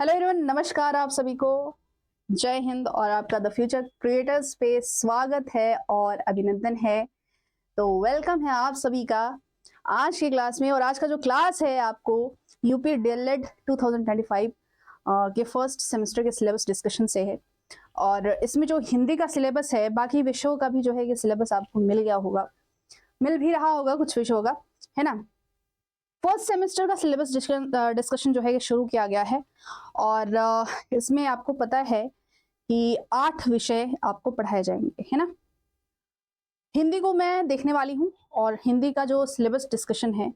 Hello everyone, नमस्कार आप सभी को। जय हिंद और आपका द फ्यूचर क्रिएटर्स पे स्वागत है और अभिनंदन है। तो वेलकम है आप सभी का आज की क्लास में। और आज का जो क्लास है आपको यूपी डीएलएड 2025 के फर्स्ट सेमेस्टर के सिलेबस डिस्कशन से है। और इसमें जो हिंदी का सिलेबस है, बाकी विषयों का भी जो है ये सिलेबस आपको मिल गया होगा, मिल भी रहा होगा कुछ विषयों का, है ना। फर्स्ट सेमेस्टर का सिलेबस डिस्कशन जो है ये शुरू किया गया है और इसमें आपको पता है कि 8 विषय आपको पढ़ाए जाएंगे, है ना। हिंदी को मैं देखने वाली हूँ और हिंदी का जो सिलेबस डिस्कशन है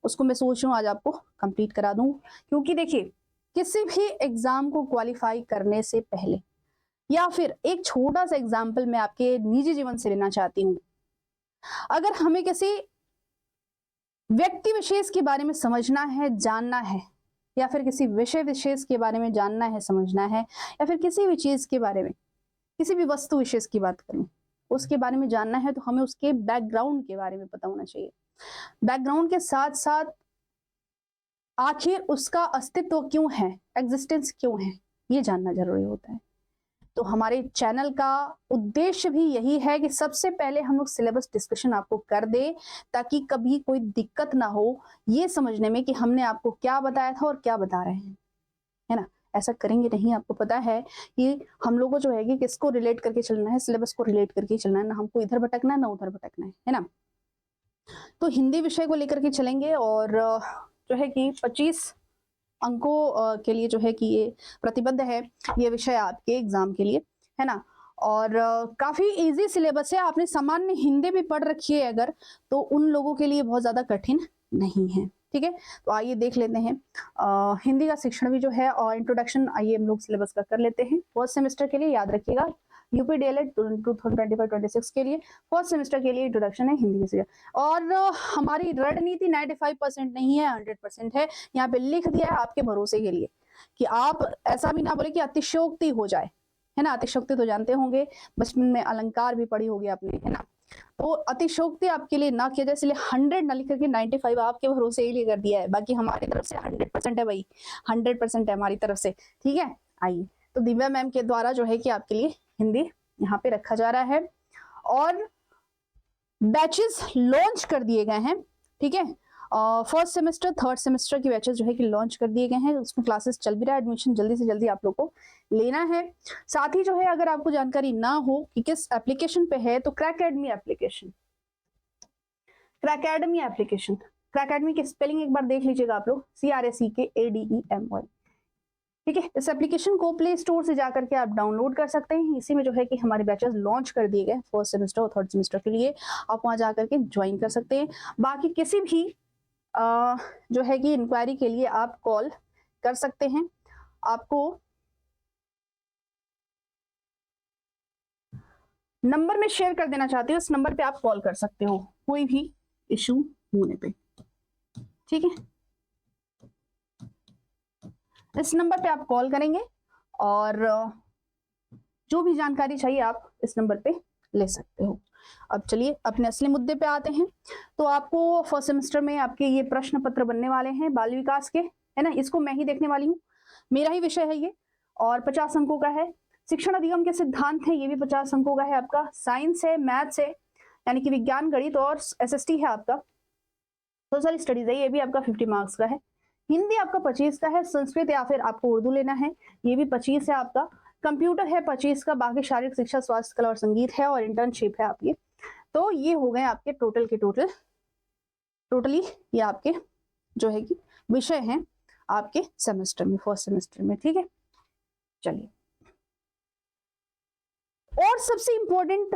उसको मैं सोच रही हूँ आज आपको कंप्लीट करा दूँ। क्योंकि देखिए, किसी भी एग्जाम को क्वालिफाई करने से पहले, या फिर एक छोटा सा एग्जाम्पल मैं आपके निजी जीवन से लेना चाहती हूँ। अगर हमें किसी व्यक्ति विशेष के बारे में समझना है, जानना है, या फिर किसी विषय विशेष के बारे में जानना है, समझना है, या फिर किसी भी चीज के बारे में, किसी भी वस्तु विशेष की बात करूं, उसके बारे में जानना है, तो हमें उसके बैकग्राउंड के बारे में पता होना चाहिए। बैकग्राउंड के साथ साथ आखिर उसका अस्तित्व क्यों है, एग्जिस्टेंस क्यों है, ये जानना जरूरी होता है। तो हमारे चैनल का उद्देश्य भी यही है कि सबसे पहले हम लोग सिलेबस डिस्कशन आपको कर दे, ताकि कभी कोई दिक्कत ना हो ये समझने में कि हमने आपको क्या बताया था और क्या बता रहे हैं, है ना। ऐसा करेंगे नहीं। आपको पता है कि हम लोगों को जो है कि किसको रिलेट करके चलना है, सिलेबस को रिलेट करके चलना है, ना हमको इधर भटकना है ना उधर भटकना है ना। तो हिंदी विषय को लेकर के चलेंगे और जो है कि 25 अंकों के लिए जो है कि ये प्रतिबद्ध है ये विषय आपके एग्जाम के लिए, है ना। और काफी इजी सिलेबस है। आपने सामान्य हिंदी भी पढ़ रखी है अगर, तो उन लोगों के लिए बहुत ज्यादा कठिन नहीं है, ठीक है। तो आइए देख लेते हैं हिंदी का शिक्षण भी जो है और इंट्रोडक्शन आइए हम लोग सिलेबस का कर लेते हैं। फर्स्ट सेमेस्टर के लिए याद रखिएगा, यूपी डीएलएड 2025-26 के लिए फर्स्ट सेमेस्टर के लिए इंट्रोडक्शन है हिंदी से। और हमारी रणनीति 95% नहीं है, 100% है। यहाँ पे लिख दिया है आपके भरोसे के लिए कि आप ऐसा भी ना बोले कि अतिशयोक्ति हो जाए, है ना। अतिशयोक्ति तो जानते होंगे, बचपन में अलंकार भी पढ़ी होगी आपने, है ना। तो अतिशयोक्ति आपके लिए ना किया जाए, इसलिए 100 ना लिख करके 95 आपके भरोसे ही लिए कर दिया है। बाकी हमारी तरफ से 100% है भाई, 100% है हमारी तरफ से, ठीक है। आइए, तो दिव्या मैम के द्वारा जो है कि आपके लिए हिंदी यहाँ पे रखा जा रहा है और बैचेस लॉन्च कर दिए गए हैं, ठीक है। फर्स्ट सेमेस्टर थर्ड सेमेस्टर की बैचेस जो है कि लॉन्च कर दिए गए हैं। उसमें क्लासेस चल भी रहा है, एडमिशन जल्दी से जल्दी आप लोग को लेना है। साथ ही जो है, अगर आपको जानकारी ना हो कि किस एप्लीकेशन पे है, तो क्रैकेडमी एप्लीकेशन, क्रैकेडमी एप्लीकेशन, क्रैकेडमी की स्पेलिंग एक बार देख लीजिएगा आप लोग, CRACKADEMY, ठीक है। इस एप्लीकेशन को प्ले स्टोर से जाकर के आप डाउनलोड कर सकते हैं। इसी में जो है कि हमारे बैचेस लॉन्च कर दिए गए फर्स्ट सेमेस्टर और थर्ड सेमेस्टर के लिए, आप वहां जाकर के ज्वाइन कर सकते हैं। बाकी किसी भी जो है कि इंक्वायरी के लिए आप कॉल कर सकते हैं। आपको नंबर में शेयर कर देना चाहती हूँ, इस नंबर पे आप कॉल कर सकते हो कोई भी इशू होने पे, ठीक है। इस नंबर पे आप कॉल करेंगे और जो भी जानकारी चाहिए आप इस नंबर पे ले सकते हो। अब चलिए अपने असली मुद्दे पे आते हैं। तो आपको फर्स्ट सेमेस्टर में आपके ये प्रश्न पत्र बनने वाले हैं बाल विकास के, है ना। इसको मैं ही देखने वाली हूँ, मेरा ही विषय है ये, और 50 अंकों का है। शिक्षण अधिगम के सिद्धांत है, ये भी 50 अंकों का है आपका। साइंस है, मैथ्स है, यानी कि विज्ञान गणित, और SST है आपका, सोशल स्टडीज है, ये भी आपका 50 मार्क्स का है। हिंदी आपका 25 का है। संस्कृत या फिर आपको उर्दू लेना है, ये भी 25 है आपका। कंप्यूटर है 25 का। बाकी शारीरिक शिक्षा, स्वास्थ्य, कला और संगीत है, और इंटर्नशिप है आपकी। तो ये हो गए आपके टोटल के टोटली ये आपके जो है कि विषय हैं आपके सेमेस्टर में, फर्स्ट सेमेस्टर में, ठीक है। चलिए, और सबसे इंपॉर्टेंट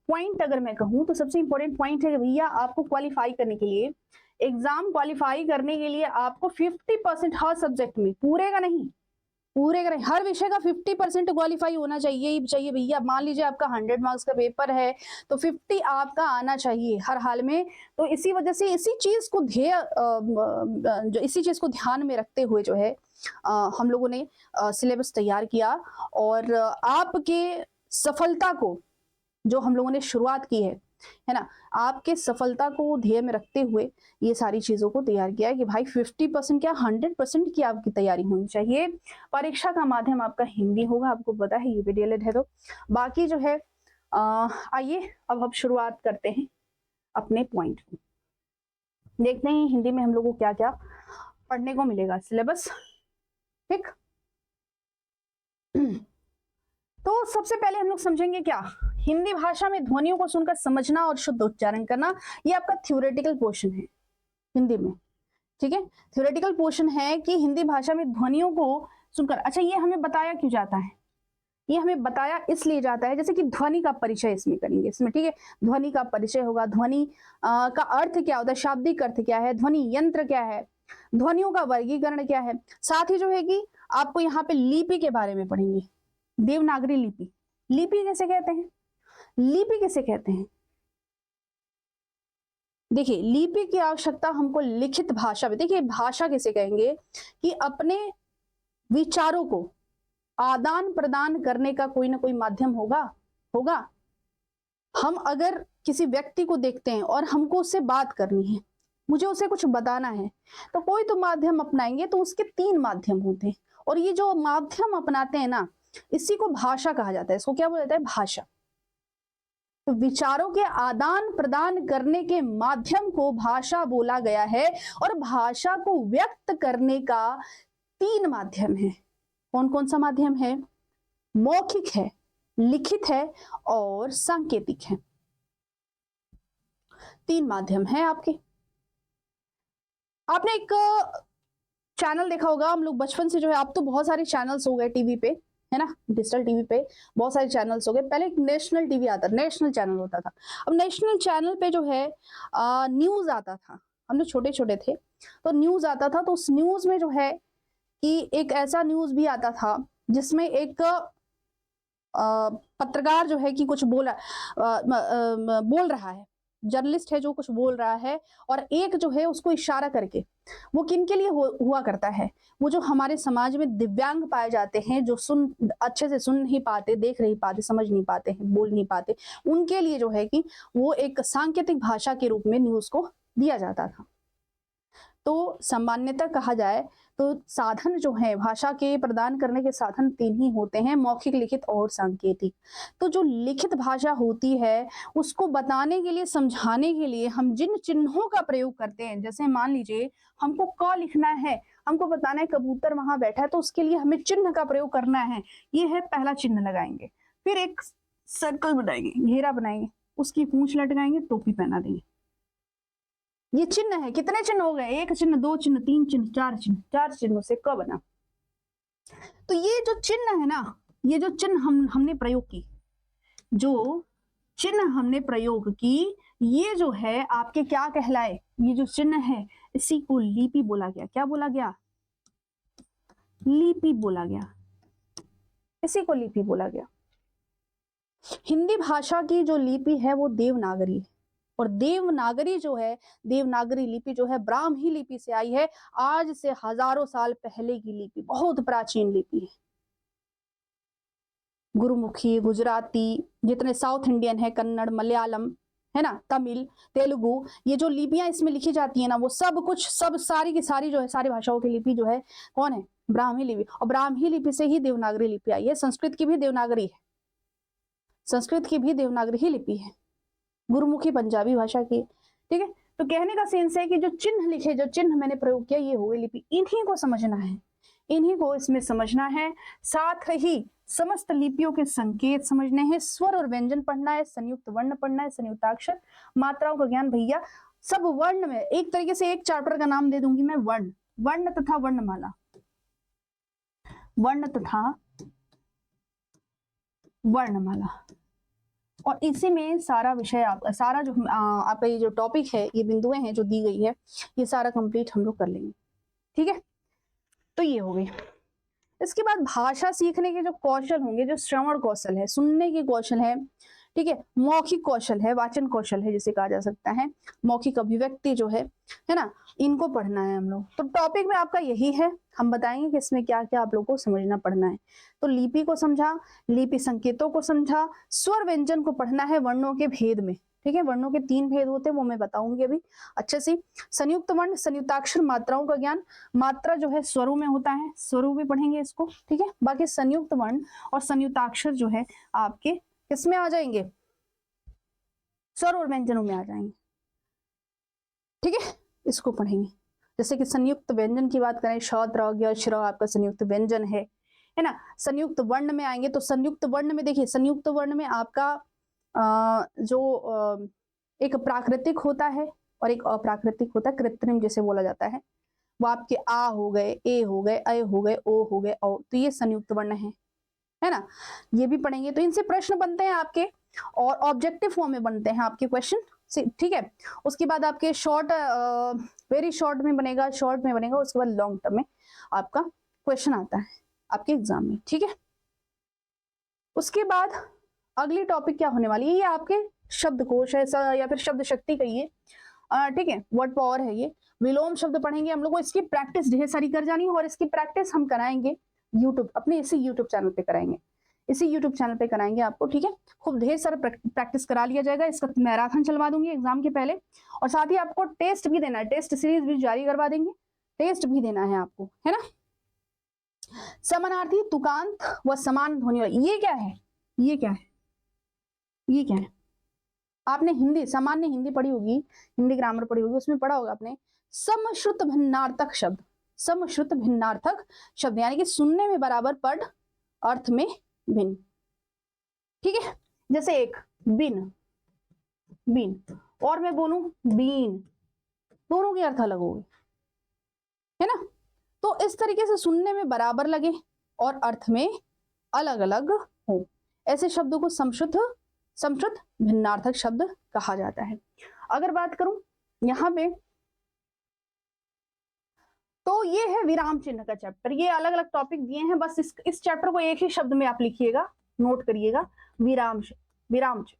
पॉइंट अगर मैं कहूं तो सबसे इंपॉर्टेंट पॉइंट है कि भैया आपको क्वालिफाई करने के लिए, एग्जाम क्वालिफाई करने के लिए आपको 50% हर सब्जेक्ट में, पूरे का नहीं, पूरे का नहीं, हर विषय का 50% क्वालिफाई होना चाहिए ही चाहिए भैया। मान लीजिए आपका 100 मार्क्स का पेपर है तो 50 आपका आना चाहिए हर हाल में। तो इसी वजह से इसी चीज को ध्यान में रखते हुए जो है हम लोगों ने सिलेबस तैयार किया। और आपके सफलता को जो हम लोगों ने शुरुआत की है, है ना। आपके सफलता को ध्येय में रखते हुए ये सारी चीजों को तैयार किया है कि भाई 50% क्या 100% की आपकी तैयारी होनी चाहिए। परीक्षा का माध्यम आपका हिंदी होगा, आपको पता है यूपी डीएलएड है। तो बाकी जो है आइए अब हम शुरुआत करते हैं अपने पॉइंट की। देखते हैं हिंदी में हम लोग को क्या क्या पढ़ने को मिलेगा सिलेबस। ठीक, तो सबसे पहले हम लोग समझेंगे क्या, हिंदी भाषा में ध्वनियों को सुनकर समझना और शुद्ध उच्चारण करना, ये आपका थ्योरेटिकल पोर्शन है हिंदी में। ठीक है, थ्योरेटिकल पोर्शन है कि हिंदी भाषा में ध्वनियों को सुनकर। अच्छा, ये हमें बताया क्यों जाता है, ये हमें बताया इसलिए जाता है जैसे कि ध्वनि का परिचय इसमें करेंगे इसमें। ठीक है, ध्वनि का परिचय होगा, ध्वनि का अर्थ क्या होता है, शाब्दिक अर्थ क्या है, ध्वनि यंत्र क्या है, ध्वनियों का वर्गीकरण क्या है। साथ ही जो है कि आपको यहाँ पे लिपि के बारे में पढ़ेंगे, देवनागरी लिपि। लिपि कैसे कहते हैं, लिपि किसे कहते हैं। देखिए, लिपि की आवश्यकता हमको लिखित भाषा में, देखिए भाषा किसे कहेंगे कि अपने विचारों को आदान प्रदान करने का कोई ना कोई माध्यम होगा। हम अगर किसी व्यक्ति को देखते हैं और हमको उससे बात करनी है, मुझे उसे कुछ बताना है, तो कोई तो माध्यम अपनाएंगे। तो उसके 3 माध्यम होते हैं, और ये जो माध्यम अपनाते हैं ना, इसी को भाषा कहा जाता है। इसको क्या बोला जाता है, भाषा। तो विचारों के आदान प्रदान करने के माध्यम को भाषा बोला गया है, और भाषा को व्यक्त करने का 3 माध्यम है। कौन कौन सा माध्यम है, मौखिक है, लिखित है और सांकेतिक है। 3 माध्यम है आपके। आपने एक चैनल देखा होगा, हम लोग बचपन से जो है, अब तो बहुत सारे चैनल्स हो गए टीवी पे, है ना, डिजिटल टीवी पे बहुत सारे चैनल्स हो गए। पहले एक नेशनल टीवी आता, नेशनल चैनल होता था। अब नेशनल चैनल पे जो है न्यूज आता था। हम लोग छोटे छोटे थे तो न्यूज आता था, तो उस न्यूज में जो है कि एक ऐसा न्यूज भी आता था जिसमें एक पत्रकार जो है कि कुछ बोल रहा है, जर्नलिस्ट है जो कुछ बोल रहा है, और एक जो है उसको इशारा करके, वो किन के लिए हुआ करता है, वो जो हमारे समाज में दिव्यांग पाए जाते हैं, जो अच्छे से सुन नहीं पाते, देख नहीं पाते, समझ नहीं पाते हैं, बोल नहीं पाते, उनके लिए जो है कि वो एक सांकेतिक भाषा के रूप में न्यूज को दिया जाता था। तो सामान्यतः कहा जाए तो साधन जो है भाषा के प्रदान करने के साधन 3 ही होते हैं, मौखिक, लिखित और सांकेतिक। तो जो लिखित भाषा होती है उसको बताने के लिए, समझाने के लिए हम जिन चिन्हों का प्रयोग करते हैं, जैसे मान लीजिए हमको क लिखना है, हमको बताना है कबूतर वहां बैठा है, तो उसके लिए हमें चिन्ह का प्रयोग करना है। ये है पहला चिन्ह लगाएंगे, फिर एक सर्कल बनाएंगे, घेरा बनाएंगे, उसकी पूंछ लटकाएंगे, टोपी पहना देंगे। ये चिन्ह है। कितने चिन्ह हो गए, 1 चिन्ह, 2 चिन्ह, 3 चिन्ह, 4 चिन्ह, 4 चिन्हों से क बना। तो ये जो चिन्ह है ना, ये जो चिन्ह हमने प्रयोग की, जो चिन्ह हमने प्रयोग की, ये जो है आपके क्या कहलाए, ये जो चिन्ह है इसी को लिपि बोला गया। क्या बोला गया, लिपि बोला गया, इसी को लिपि बोला गया। हिंदी भाषा की जो लिपि है वो देवनागरी है, और देवनागरी जो है, देवनागरी लिपि जो है ब्राह्मी लिपि से आई है। आज से हजारों साल पहले की लिपि, बहुत प्राचीन लिपि है। गुरुमुखी, गुजराती, जितने साउथ इंडियन है, कन्नड़, मलयालम, है ना, तमिल, तेलुगु, ये जो लिपियां इसमें लिखी जाती है ना, वो सब कुछ, सब सारी की सारी जो है, सारी भाषाओं की लिपि जो है कौन है, ब्राह्मी लिपि। और ब्राह्मी लिपि से ही देवनागरी लिपि आई है। संस्कृत की भी देवनागरी है, संस्कृत की भी देवनागरी ही लिपि है, गुरुमुखी पंजाबी भाषा की। ठीक है, तो कहने का सेंस है कि जो चिन्ह लिखे, जो चिन्ह मैंने प्रयोग किया, ये हो गई लिपि। इन्हीं को समझना है, इन्हीं को इसमें समझना है। साथ ही समस्त लिपियों के संकेत समझने हैं, स्वर और व्यंजन पढ़ना है, संयुक्त वर्ण पढ़ना है, संयुक्ताक्षर, मात्राओं का ज्ञान। भैया सब वर्ण में, एक तरीके से एक चैप्टर का नाम दे दूंगी मैं, वर्ण, वर्ण तथा वर्णमाला, वर्ण तथा वर्णमाला। और इसी में सारा विषय सारा जो आपका ये जो टॉपिक है, ये बिंदुएं हैं जो दी गई है, ये सारा कंप्लीट हम लोग कर लेंगे। ठीक है, तो ये हो गई। इसके बाद भाषा सीखने के जो कौशल होंगे, जो श्रवण कौशल है, सुनने के कौशल है, ठीक है, मौखिक कौशल है, वाचन कौशल है जिसे कहा जा सकता है, मौखिक अभिव्यक्ति जो है ना, इनको पढ़ना है हम लोग। तो टॉपिक में आपका यही है, हम बताएंगे कि इसमें क्या क्या आप लोग को समझना पढ़ना है। तो लिपि को समझा, लिपि संकेतों को समझा, स्वर व्यंजन को पढ़ना है वर्णों के भेद में। ठीक है, वर्णों के 3 भेद होते हैं, वो मैं बताऊंगी अभी अच्छे से। संयुक्त वर्ण, संयुक्ताक्षर, मात्राओं का ज्ञान। मात्रा जो है स्वरों में होता है, स्वरों में पढ़ेंगे इसको, ठीक है। बाकी संयुक्त वर्ण और संयुक्ताक्षर जो है आपके किसमें आ जाएंगे, स्वर और व्यंजनों में आ जाएंगे, ठीक है, इसको पढ़ेंगे। जैसे कि संयुक्त व्यंजन की बात करें, श, त्र, ज्ञ, श्र आपका संयुक्त व्यंजन है ना। संयुक्त वर्ण में आएंगे तो संयुक्त वर्ण में देखिए, संयुक्त वर्ण में आपका एक प्राकृतिक होता है और एक अप्राकृतिक होता है, कृत्रिम जैसे बोला जाता है। वो आपके आ हो गए, ए हो गए, ऐ हो गए, ओ हो गए, औ, तो ये संयुक्त वर्ण है ना। ये भी पढ़ेंगे। तो इनसे प्रश्न बनते हैं आपके और ऑब्जेक्टिव फॉर्म में बनते हैं आपके क्वेश्चन, ठीक है। उसके बाद आपके शॉर्ट, वेरी शॉर्ट में बनेगा, शॉर्ट में बनेगा, उसके बाद लॉन्ग टर्म में आपका क्वेश्चन आता है आपके एग्जाम में, ठीक है। उसके बाद अगली टॉपिक क्या होने वाली है, ये आपके शब्दकोश है या फिर शब्द शक्ति कहिए, ठीक है, वर्ड पावर है ये। विलोम शब्द पढ़ेंगे हम लोग को, इसकी प्रैक्टिस ढेर सारी कर जानी है और इसकी प्रैक्टिस हम कराएंगे यूट्यूब, अपने इसी यूट्यूब चैनल पे कराएंगे, इसी यूट्यूब चैनल पे कराएंगे आपको, ठीक है। खूब ढेर सारा प्रैक्टिस करा लिया जाएगा, इसका मैराथन चलवा दूंगी एग्जाम के पहले। और साथ ही आपको टेस्ट भी देना है, टेस्ट सीरीज भी जारी करवा देंगे, टेस्ट भी देना है आपको, है ना। समानार्थी, तुकांत व समान ध्वनि, ये क्या है, ये क्या है, ये क्या है। आपने हिंदी, सामान्य हिंदी पढ़ी होगी, हिंदी ग्रामर पढ़ी होगी, उसमें पढ़ा होगा आपने समश्रुत भिन्नार्थक शब्द, समश्रुत भिन्नार्थक शब्द यानी कि सुनने में बराबर पढ़ अर्थ में भिन्न, ठीक है। जैसे एक बिन, बिन, और मैं बोलूं बीन, दोनों के अर्थ अलग हो गए, है ना। तो इस तरीके से सुनने में बराबर लगे और अर्थ में अलग अलग हो, ऐसे शब्दों को समश्रुत भिन्नार्थक शब्द कहा जाता है। अगर बात करूं यहां पे, तो ये है विराम चिन्ह का चैप्टर, ये अलग अलग टॉपिक दिए हैं, बस इस चैप्टर को एक ही शब्द में आप लिखिएगा, नोट करिएगा, विराम चिन्ह,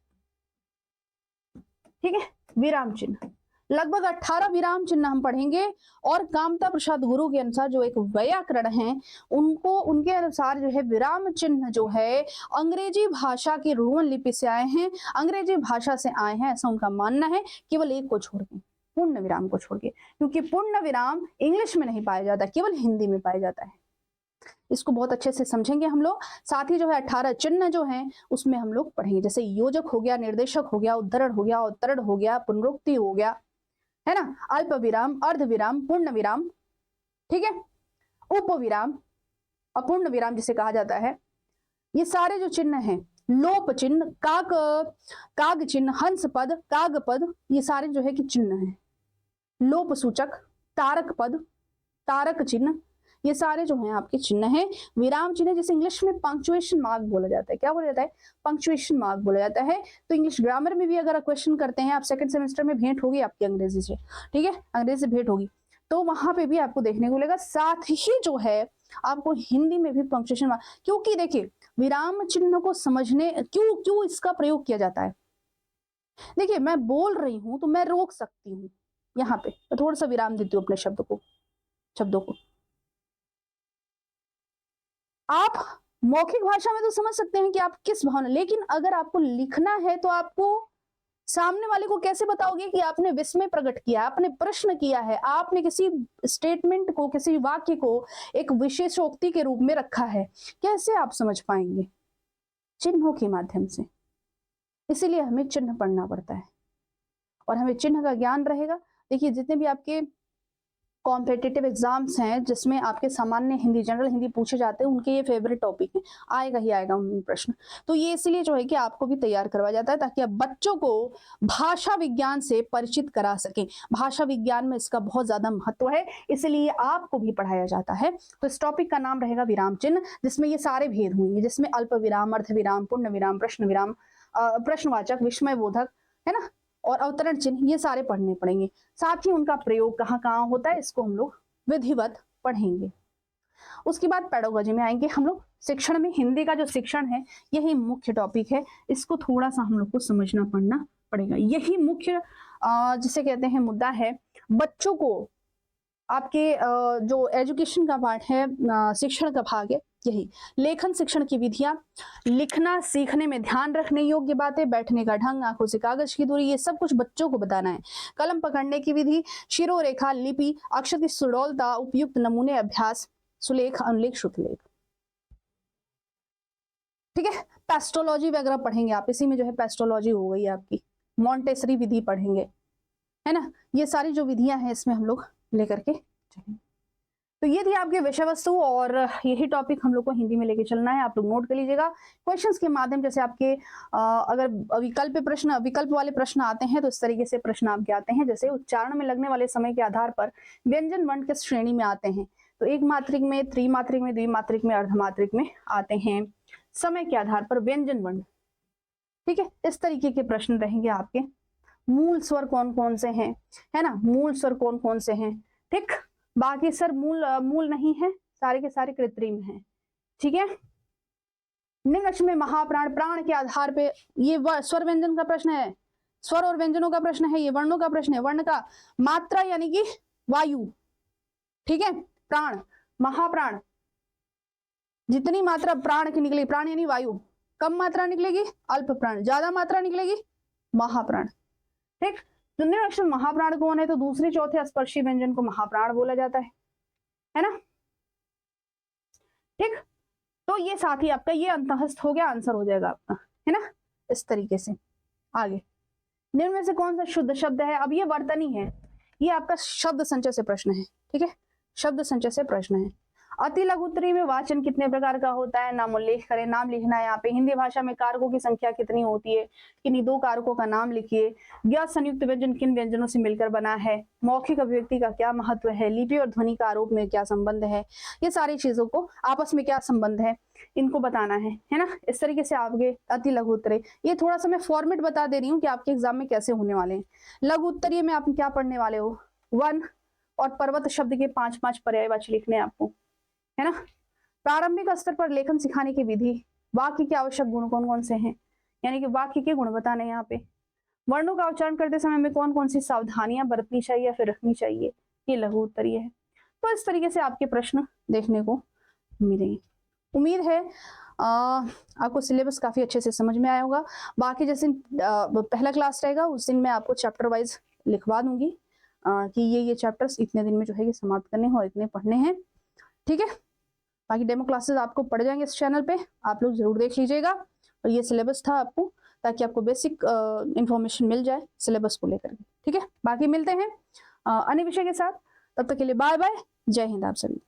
ठीक है। विराम चिन्ह लगभग 18 विराम चिन्ह हम पढ़ेंगे और कामता प्रसाद गुरु के अनुसार जो एक व्याकरण है, उनके अनुसार जो है विराम चिन्ह जो है अंग्रेजी भाषा की रोमन लिपि से आए हैं, अंग्रेजी भाषा से आए हैं, ऐसा उनका मानना है, केवल एक को छोड़ के, पूर्ण विराम को छोड़ के, क्योंकि पूर्ण विराम इंग्लिश में नहीं पाया जाता, केवल हिंदी में पाया जाता है। इसको बहुत अच्छे से समझेंगे हम लोग। साथ ही जो है 18 चिन्ह जो हैं उसमें हम लोग पढ़ेंगे, जैसे योजक हो गया, निर्देशक हो गया, उद्धरण हो गया, उत्तरण हो गया, पुनरुक्ति हो गया, है ना, अल्प विराम, अर्ध विराम, पूर्ण विराम, ठीक है, उपविराम, अपूर्ण विराम जिसे कहा जाता है। ये सारे जो चिन्ह हैं, लोप चिन्ह, काग चिन्ह, हंस पद, काग पद, ये सारे जो है कि चिन्ह हैं। लोप सूचक, तारक पद, तारक चिन्ह, ये सारे जो हैं आपके चिन्ह हैं। विराम चिन्ह जिसे इंग्लिश में पंक्चुएशन मार्क बोला जाता है, क्या बोला जाता है, पंक्चुएशन मार्क बोला जाता है। तो इंग्लिश ग्रामर में भी अगर क्वेश्चन करते हैं, आप सेकंड सेमेस्टर में भेंट होगी आपकी अंग्रेजी से, ठीक है, अंग्रेजी से भेंट होगी, तो वहां पे भी आपको देखने को मिलेगा। साथ ही जो है आपको हिंदी में भी पंक्चुएशन मार्क, क्योंकि देखिए विराम चिन्ह को समझने क्यों इसका प्रयोग किया जाता है। देखिए मैं बोल रही हूं तो मैं रोक सकती हूँ, यहाँ पे मैं थोड़ा सा विराम देती हूँ अपने शब्दों को। आप मौखिक भाषा में तो समझ सकते हैं कि आप किस भावना, लेकिन अगर आपको लिखना है तो आपको सामने वाले को कैसे बताओगे कि आपने विस्मय प्रकट किया, आपने प्रश्न किया है, आपने किसी स्टेटमेंट को, किसी वाक्य को एक विशेषोक्ति के रूप में रखा है, कैसे आप समझ पाएंगे, चिन्हों के माध्यम से। इसीलिए हमें चिन्ह पढ़ना पड़ता है और हमें चिन्ह का ज्ञान रहेगा। देखिए जितने भी आपके कॉम्पिटिटिव एग्जाम्स हैं जिसमें आपके सामान्य हिंदी, जनरल हिंदी पूछे जाते हैं, उनके ये फेवरेट टॉपिक है, आएगा ही आएगा उनमें प्रश्न। तो ये इसलिए जो है कि आपको भी तैयार करवाया जाता है ताकि आप बच्चों को भाषा विज्ञान से परिचित करा सकें। भाषा विज्ञान में इसका बहुत ज्यादा महत्व है, इसलिए आपको भी पढ़ाया जाता है। तो इस टॉपिक का नाम रहेगा विराम चिन्ह, जिसमें ये सारे भेद होंगे, जिसमें अल्प विराम, अर्ध विराम, पूर्ण विराम, प्रश्न विराम, प्रश्नवाचक, विस्मय बोधक, है ना, और अवतरण चिन्ह, ये सारे पढ़ने पड़ेंगे। साथ ही उनका प्रयोग कहाँ कहाँ होता है इसको हम लोग विधिवत पढ़ेंगे। उसके बाद पेडागोजी में आएंगे हम लोग। शिक्षण में हिंदी का जो शिक्षण है यही मुख्य टॉपिक है, इसको थोड़ा सा हम लोग को समझना पढ़ना पड़ेगा। यही मुख्य जिसे कहते हैं मुद्दा है। बच्चों को आपके जो एजुकेशन का पार्ट है, शिक्षण का भाग है, यही लेखन शिक्षण की विधियां, लिखना सीखने में ध्यान रखने योग्य बातें, बैठने का ढंग, आंखों से कागज की दूरी, ये सब कुछ बच्चों को बताना है। कलम पकड़ने की विधि, शिरोरेखा, लिपि, अक्षर की सुडौलता, उपयुक्त नमूने, अभ्यास, सुलेख, अनुलेख, श्रुतलेख। ठीक है, पेस्टोलॉजी वगैरह पढ़ेंगे आप, इसी में जो है पेस्टोलॉजी हो गई आपकी, मॉन्टेसरी विधि पढ़ेंगे, है ना। ये सारी जो विधियां हैं इसमें हम लोग लेकर के चलेंगे। तो ये थी आपके विषय वस्तु और यही टॉपिक हम लोग को हिंदी में लेके चलना है। आप लोग नोट कर लीजिएगा। क्वेश्चंस के माध्यम जैसे आपके अगर विकल्प वाले प्रश्न आते हैं तो इस तरीके से प्रश्न आपके आते हैं, जैसे उच्चारण में लगने वाले समय के आधार पर व्यंजन वर्ण किस श्रेणी में आते हैं, तो एक मात्रिक में, त्रिमात्रिक में, द्विमात्रिक में, अर्धमात्रिक में आते हैं समय के आधार पर व्यंजन वर्ण। ठीक है, इस तरीके के प्रश्न रहेंगे आपके। मूल स्वर कौन कौन से हैं, है ना, मूल स्वर कौन कौन से हैं। ठीक, बाकी सर मूल नहीं है, सारे के सारे कृत्रिम हैं। ठीक है, निम्न अक्षर में महाप्राण, प्राण के आधार पे, ये स्वर व्यंजन का प्रश्न है, स्वर और व्यंजनों का प्रश्न है, ये वर्णों का प्रश्न है। वर्ण का मात्रा यानी कि वायु। ठीक है, प्राण, महाप्राण, जितनी मात्रा प्राण की निकलेगी, प्राण यानी वायु, कम मात्रा निकलेगी अल्प प्राण, ज्यादा मात्रा निकलेगी महाप्राण। ठीक, तो निम्न अक्षर महाप्राण कौन है, तो दूसरे चौथे स्पर्शी व्यंजन को महाप्राण बोला जाता है ना। ठीक, तो ये साथ ही आपका ये अंतःस्थ हो गया, आंसर हो जाएगा आपका, है ना, इस तरीके से। आगे, निम्न में से कौन सा शुद्ध शब्द है, अब ये वर्तनी है, ये आपका शब्द संचय से प्रश्न है। ठीक है, शब्द संचय से प्रश्न है। अति लघु उत्तरी में वाचन कितने प्रकार का होता है, नाम उल्लेख करें, नाम लिखना है यहाँ पे। हिंदी भाषा में कारकों की संख्या कितनी होती है, किन्हीं दो कारकों का नाम लिखिए। ज्ञात संयुक्त व्यंजन किन व्यंजनों से मिलकर बना है, मौखिक अभिव्यक्ति का क्या महत्व है, लिपि और ध्वनि का आरोप में क्या संबंध है, ये सारी चीजों को आपस में क्या संबंध है इनको बताना है ना। इस तरीके से आपके अति लघु उत्तरीय, ये थोड़ा सा मैं फॉर्मेट बता दे रही हूँ कि आपके एग्जाम में कैसे होने वाले हैं। लघु उत्तरीय में आप क्या पढ़ने वाले हो, वन और पर्वत शब्द के 5-5 पर्यायवाची लिखने हैं आपको, है ना। प्रारंभिक स्तर पर लेखन सिखाने की विधि, वाक्य के आवश्यक गुण कौन कौन से हैं, यानी कि वाक्य के गुण बताने यहाँ पे। वर्णों का उच्चारण करते समय में कौन कौन सी सावधानियां बरतनी चाहिए या फिर रखनी चाहिए, ये लघु उत्तरीय है। तो इस तरीके से आपके प्रश्न देखने को मिलेंगे। उम्मीद है आपको सिलेबस काफी अच्छे से समझ में आया होगा। बाकी जैसे पहला क्लास रहेगा उस दिन मैं आपको चैप्टर वाइज लिखवा दूंगी कि ये चैप्टर्स इतने दिन में जो है ये समाप्त करने हैं और इतने पढ़ने हैं। ठीक है, बाकी डेमो क्लासेस आपको पढ़ जाएंगे इस चैनल पे, आप लोग जरूर देख लीजिएगा। और ये सिलेबस था आपको, ताकि आपको बेसिक इंफॉर्मेशन मिल जाए सिलेबस को लेकर के। ठीक है, बाकी मिलते हैं अन्य विषय के साथ, तब तक के लिए बाय बाय, जय हिंद आप सभी।